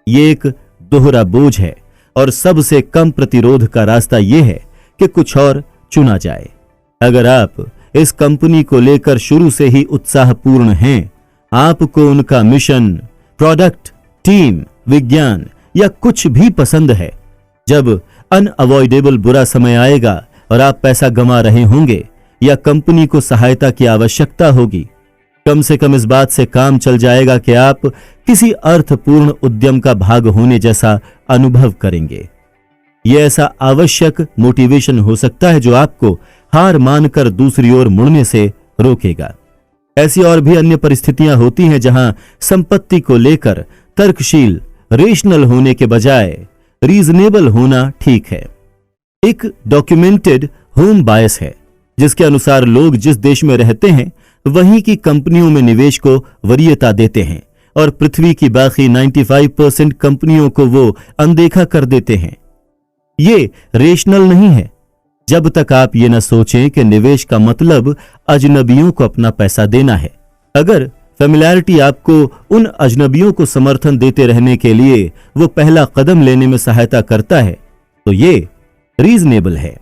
ये एक दोहरा बोझ है और सबसे कम प्रतिरोध का रास्ता यह है कि कुछ और चुना जाए। अगर आप इस कंपनी को लेकर शुरू से ही उत्साहपूर्ण हैं, आपको उनका मिशन, प्रोडक्ट, टीम, विज्ञान या कुछ भी पसंद है, जब अनअवॉइडेबल बुरा समय आएगा और आप पैसा गंवा रहे होंगे या कंपनी को सहायता की आवश्यकता होगी, कम से कम इस बात से काम चल जाएगा कि आप किसी अर्थपूर्ण उद्यम का भाग होने जैसा अनुभव करेंगे। यह ऐसा आवश्यक मोटिवेशन हो सकता है जो आपको हार मानकर दूसरी ओर मुड़ने से रोकेगा। ऐसी और भी अन्य परिस्थितियां होती हैं जहां संपत्ति को लेकर तर्कशील, रेशनल होने के बजाय रीजनेबल होना ठीक है। एक डॉक्यूमेंटेड होम बायस है जिसके अनुसार लोग जिस देश में रहते हैं वहीं की कंपनियों में निवेश को वरीयता देते हैं और पृथ्वी की बाकी 95% कंपनियों को वो अनदेखा कर देते हैं। ये रेशनल नहीं है जब तक आप ये न सोचें कि निवेश का मतलब अजनबियों को अपना पैसा देना है। अगर फैमिलियरिटी आपको उन अजनबियों को समर्थन देते रहने के लिए वो पहला कदम लेने में सहायता करता है तो ये रीजनेबल है।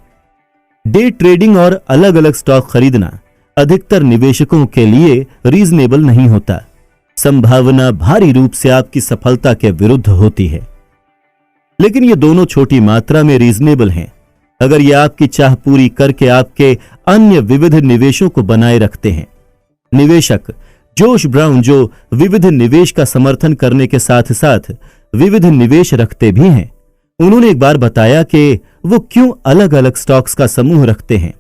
डे ट्रेडिंग और अलग अलग स्टॉक खरीदना अधिकतर निवेशकों के लिए रीजनेबल नहीं होता। संभावना भारी रूप से आपकी सफलता के विरुद्ध होती है, लेकिन ये दोनों छोटी मात्रा में रीजनेबल हैं अगर ये आपकी चाह पूरी करके आपके अन्य विविध निवेशों को बनाए रखते हैं। निवेशक जोश ब्राउन, जो विविध निवेश का समर्थन करने के साथ साथ विविध निवेश रखते भी हैं, उन्होंने एक बार बताया कि वो क्यों अलग अलग स्टॉक्स का समूह रखते हैं।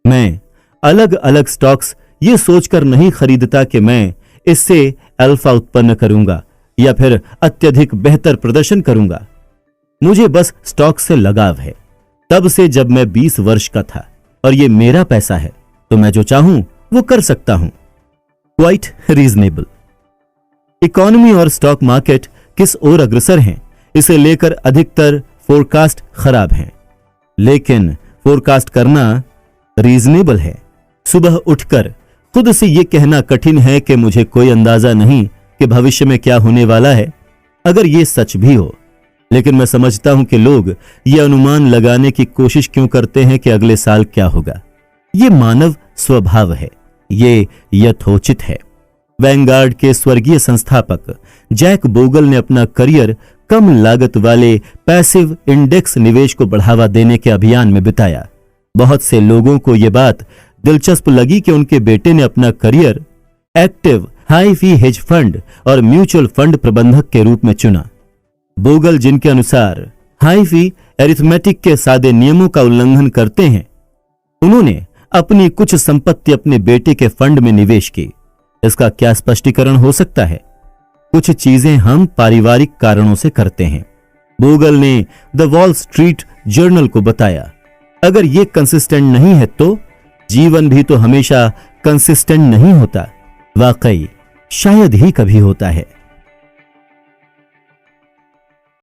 मैं अलग अलग स्टॉक्स ये सोचकर नहीं खरीदता कि मैं इससे अल्फा उत्पन्न करूंगा या फिर अत्यधिक बेहतर प्रदर्शन करूंगा। मुझे बस स्टॉक से लगाव है, तब से जब मैं 20 वर्ष का था, और ये मेरा पैसा है तो मैं जो चाहूं वो कर सकता हूं। Quite reasonable. इकोनॉमी और स्टॉक मार्केट किस ओर अग्रसर हैं, इसे लेकर अधिकतर फोरकास्ट खराब हैं, लेकिन फोरकास्ट करना रीजनेबल है। सुबह उठकर खुद से यह कहना कठिन है कि मुझे कोई अंदाजा नहीं कि भविष्य में क्या होने वाला है। अगर यह सच भी हो, लेकिन मैं समझता हूं कि लोग यह अनुमान लगाने की कोशिश क्यों करते हैं कि अगले साल क्या होगा। यह मानव स्वभाव है, ये यथोचित है। वैंगार्ड के स्वर्गीय संस्थापक जैक बोगल ने अपना करियर कम लागत वाले पैसिव इंडेक्स निवेश को बढ़ावा देने के अभियान में बिताया। बहुत से लोगों को यह बात दिलचस्प लगी कि उनके बेटे ने अपना करियर एक्टिव हाई फी हेज फंड और म्यूचुअल फंड प्रबंधक के रूप में चुना। बोगल, जिनके अनुसार हाई फी अरिथमेटिक के सादे नियमों का उल्लंघन करते हैं, उन्होंने अपनी कुछ संपत्ति अपने बेटे के फंड में निवेश की। इसका क्या स्पष्टीकरण हो सकता है? कुछ चीजें हम पारिवारिक कारणों से करते हैं। बोगल ने द वॉल स्ट्रीट जर्नल को बताया, अगर ये कंसिस्टेंट नहीं है तो जीवन भी तो हमेशा कंसिस्टेंट नहीं होता। वाकई शायद ही कभी होता है।